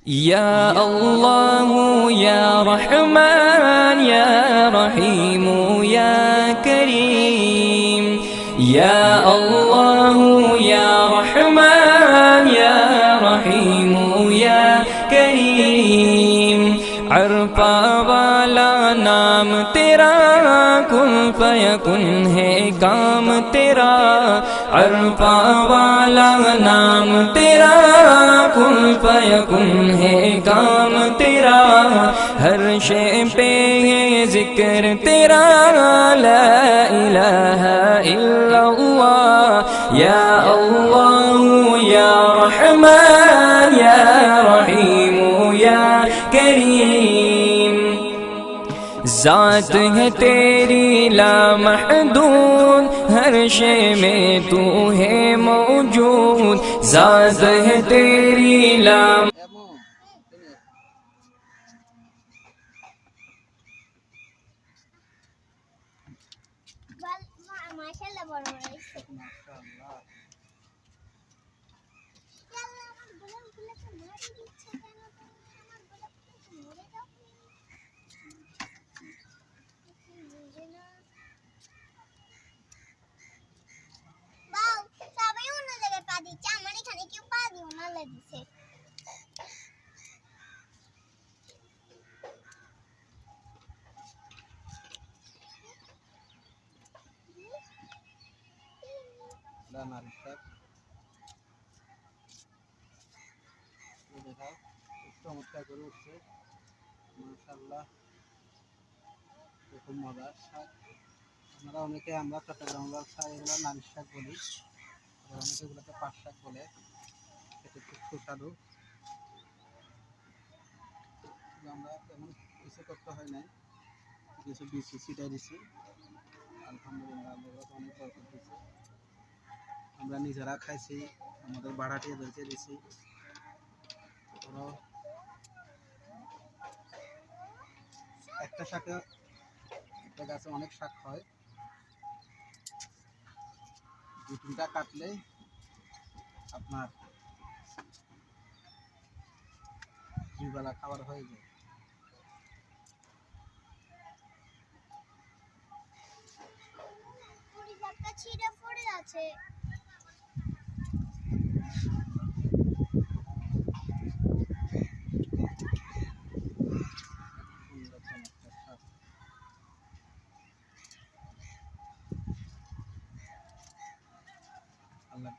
يا الله يا رحمن يا رحيم يا كريم يا الله يا رحمن يا رحيم يا كريم عرفा वाला नाम तेरा कुन फयकुन है काम तेरा अरफा वाला नाम तेरा कुन फयकुन है काम तेरा हर शे पे है जिक्र तेरा ला इलाहा इल्लल्लाह या अल्लाह या रहमान या रहीम या करीम ज़ात है तेरी ला महदूद हर शे में तू है मौजूद ज़ात है तेरी ला माशाल्लाह बड़ा बड़ा চমৎকার করে উঠছে মাশাআল্লাহ খুব মজার শাক আমরা অনেকে আমরা চট্টগ্রাম শাক এগুলো নারিশ শাক বলি অনেকে এগুলোকে পাট শাক বলে এটা খুব সুস্বাদু আমরা তেমন কিছু করতে হয় নাই কিছু বিচি ছিটাই দিছি আলহামদুলিল্লাহ আল্লাহ অনেক বরকত দিয়েছে আমরা নিজেরা খাইছি আমাদের ভাড়াটিয়াদেরকে দিছি একটা শাকে একটা গাছে অনেক শাক হয় দু তিনটা কাটলে আপনার দুই বেলা খাবার হয়ে যায় ছিঁড়ে পড়ে আছে আল্লাহ